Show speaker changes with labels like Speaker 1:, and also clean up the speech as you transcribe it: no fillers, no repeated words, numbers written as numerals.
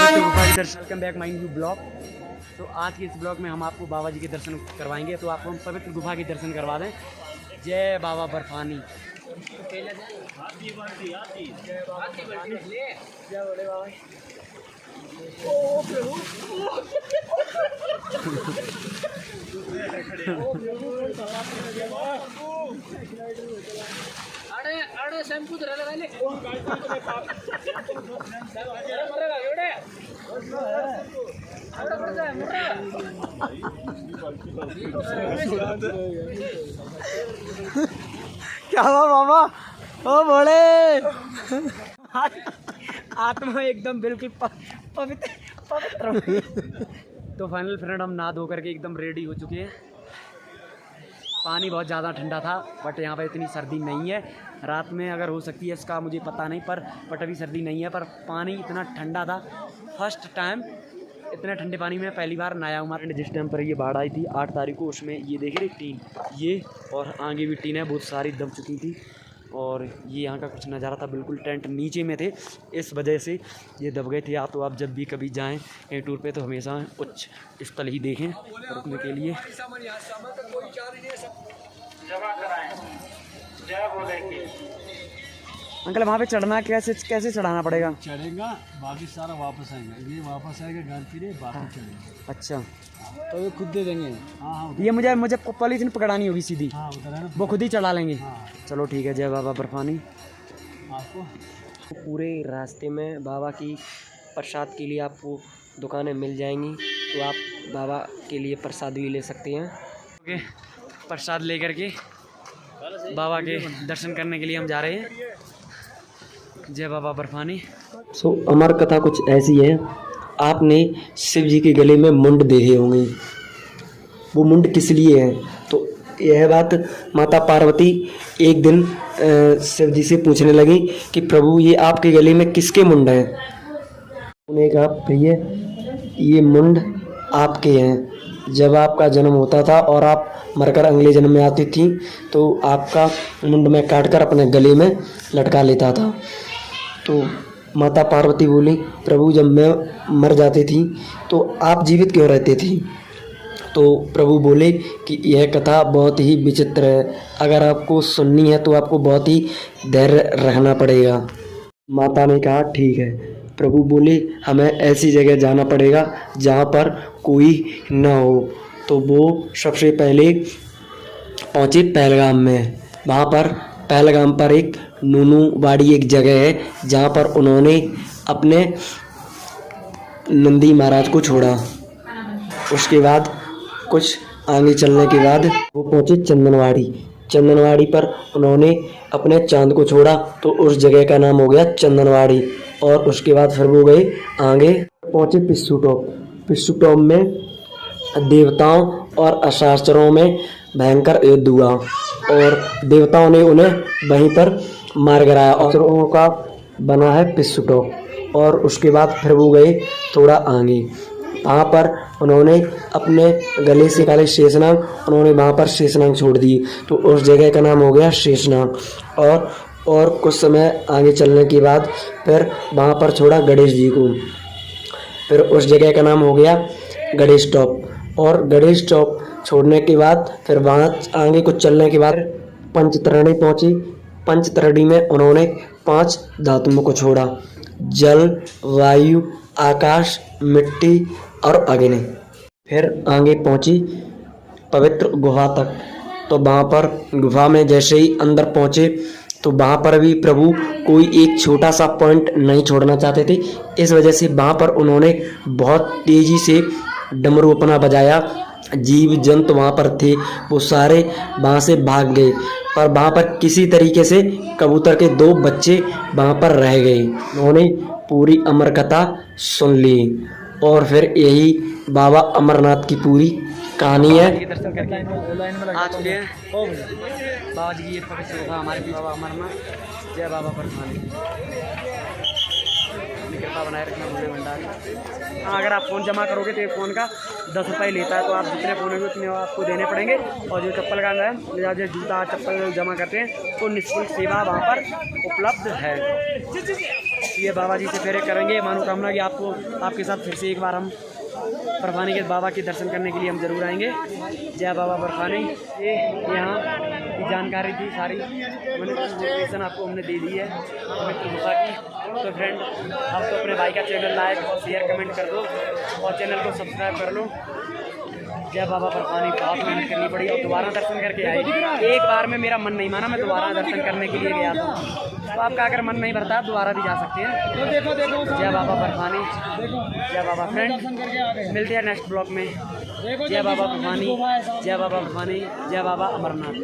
Speaker 1: Welcome back my new blog. तो आज के इस ब्लॉग में हम आपको बाबा जी के दर्शन करवाएंगे। तो आपको हम पवित्र गुफा के दर्शन करवा दें। जय बाबा बर्फानी।
Speaker 2: अरे शैम्पू तो लगा ले
Speaker 1: क्या हुआ बाबा? ओ बोले आत्मा एकदम बिल्कुल पवित्र पवित्र। तो फाइनल फ्रेंड हम नहा धो करके एकदम रेडी हो चुके हैं। पानी बहुत ज़्यादा ठंडा था बट यहाँ पर इतनी सर्दी नहीं है। रात में अगर हो सकती है इसका मुझे पता नहीं, पर बट अभी सर्दी नहीं है। पर पानी इतना ठंडा था, फर्स्ट टाइम इतने ठंडे पानी में पहली बार नहाया हूँ। हमारे जिस टाइम पर ये बाढ़ आई थी 8 तारीख को, उसमें ये देख रहे टीन, ये और आगे भी टीन है, बहुत सारी दब चुकी थी। और ये यहाँ का कुछ नज़ारा था, बिल्कुल टेंट नीचे में थे, इस वजह से ये दब गए थे। या तो आप जब भी कभी जाएँ कहीं टूर पे तो हमेशा उच्च स्थल ही देखें रुकने के लिए। अंकल वहाँ पे चढ़ना कैसे चढ़ाना पड़ेगा?
Speaker 3: चढ़ेगा बाकी सारा वापस आएगा, ये वापस आएगा गांधी बाकी चढ़ेगा।
Speaker 1: अच्छा,
Speaker 3: तो ये खुद दे देंगे। हाँ
Speaker 1: ये मुझे पॉलीथीन पकड़ानी होगी सीधी।
Speaker 3: हाँ उधर है ना,
Speaker 1: वो खुद ही चढ़ा लेंगे।
Speaker 3: हाँ।
Speaker 1: चलो ठीक है। जय बाबा बर्फानी।
Speaker 3: आपको
Speaker 2: पूरे रास्ते में बाबा की प्रसाद के लिए आपको दुकानें मिल जाएंगी, तो आप बाबा के लिए प्रसाद भी ले सकते हैं।
Speaker 1: ओके, प्रसाद लेकर के बाबा के दर्शन करने के लिए हम जा रहे हैं। जय बाबा बर्फानी।
Speaker 2: अमर कथा कुछ ऐसी है, आपने शिव जी के गले में मुंड देखे होंगे। वो मुंड किस लिए है? तो यह बात माता पार्वती एक दिन शिव जी से पूछने लगी कि प्रभु ये आपके गले में किसके मुंड हैं? उन्होंने कहा भैया ये मुंड आपके हैं। जब आपका जन्म होता था और आप मरकर अगले जन्म में आती थी तो आपका मुंड में काटकर अपने गले में लटका लेता था। तो माता पार्वती बोली प्रभु जब मैं मर जाती थी तो आप जीवित क्यों रहते थे? तो प्रभु बोले कि यह कथा बहुत ही विचित्र है, अगर आपको सुननी है तो आपको बहुत ही धैर्य रखना पड़ेगा। माता ने कहा ठीक है। प्रभु बोले हमें ऐसी जगह जाना पड़ेगा जहाँ पर कोई ना हो। तो वो सबसे पहले पहुँचे पहलगाम में। वहाँ पर पहलगाम पर एक नूनू वाड़ी एक जगह है जहाँ पर उन्होंने अपने नंदी महाराज को छोड़ा। उसके बाद कुछ आगे चलने के बाद वो पहुँचे चंदनवाड़ी। चंदनवाड़ी पर उन्होंने अपने चांद को छोड़ा, तो उस जगह का नाम हो गया चंदनवाड़ी। और उसके बाद फिर वो गए आगे, पहुँचे पिस्सू टॉप। पिस्सू टॉप में देवताओं और असुरों में भयंकर युद्ध हुआ और देवताओं ने उन्हें वहीं पर मार गिराया। असुरों का बना है पिस्सू टॉप। और उसके बाद फिर वो गए थोड़ा आगे, वहाँ पर उन्होंने अपने गले से निकाले शेषनाग, उन्होंने वहाँ पर शेषनाग छोड़ दिए, तो उस जगह का नाम हो गया शेषनाग। और कुछ समय आगे चलने के बाद फिर वहाँ पर छोड़ा गणेश जी को, फिर उस जगह का नाम हो गया गणेश टॉप। और गणेश टॉप छोड़ने के बाद फिर वहाँ आगे कुछ चलने के बाद पंचतरणी पहुँची। पंचतरणी में उन्होंने 5 धातुओं को छोड़ा, जल, वायु, आकाश, मिट्टी और अग्नि। फिर आगे पहुँची पवित्र गुफा तक। तो वहाँ पर गुफा में जैसे ही अंदर पहुँचे तो वहाँ पर भी प्रभु कोई एक छोटा सा पॉइंट नहीं छोड़ना चाहते थे। इस वजह से वहाँ पर उन्होंने बहुत तेज़ी से डमरू अपना बजाया। जीव जंतु वहाँ पर थे, वो सारे वहाँ से भाग गए, पर वहाँ पर किसी तरीके से कबूतर के 2 बच्चे वहाँ पर रह गए। उन्होंने पूरी अमर कथा सुन ली और फिर यही बाबा अमरनाथ की पूरी कहानी है।
Speaker 1: दर्शन करके आ चुके हैं बाबा जी की ये पवित्र गुफा हमारे बीच बाबा अमरनाथ। जय बाबा बर्फानी। कृपा बनाए रखना भोले भंडारी। हाँ, अगर आप फ़ोन जमा करोगे तो ये फ़ोन का 10 रुपये लेता है, तो आप जितने फ़ोन होंगे उतने आपको देने पड़ेंगे। और जो चप्पल का है या जो जूता चप्पल जमा करते हैं तो निःशुल्क सेवा वहाँ पर उपलब्ध है। ये बाबा जी से फेरे करेंगे। मनोकामना कि आपको आपके साथ फिर से एक बार हम बर्फानी के बाबा के दर्शन करने के लिए हम जरूर आएंगे। जय बाबा बर्फानी। ये यहाँ की जानकारी थी सारी, मैंने लोकेशन आपको हमने दे दी है पवित्र गुफा की। तो फ्रेंड आप तो अपने भाई का चैनल लाइक और शेयर कमेंट कर दो और चैनल को सब्सक्राइब कर लो। जय बाबा बर्फानी। बहुत मेहनत करनी पड़ी और दोबारा दर्शन करके आए। एक बार में मेरा मन नहीं माना, मैं दोबारा दर्शन करने के लिए गया था। तो आपका अगर मन नहीं भरता दोबारा भी जा सकते हैं। जय बाबा बर्फानी। जय बाबा। फ्रेंड मिलते हैं नेक्स्ट ब्लॉग में। जय बाबा बर्फानी। जय बाबा बर्फानी। जय बाबा अमरनाथ।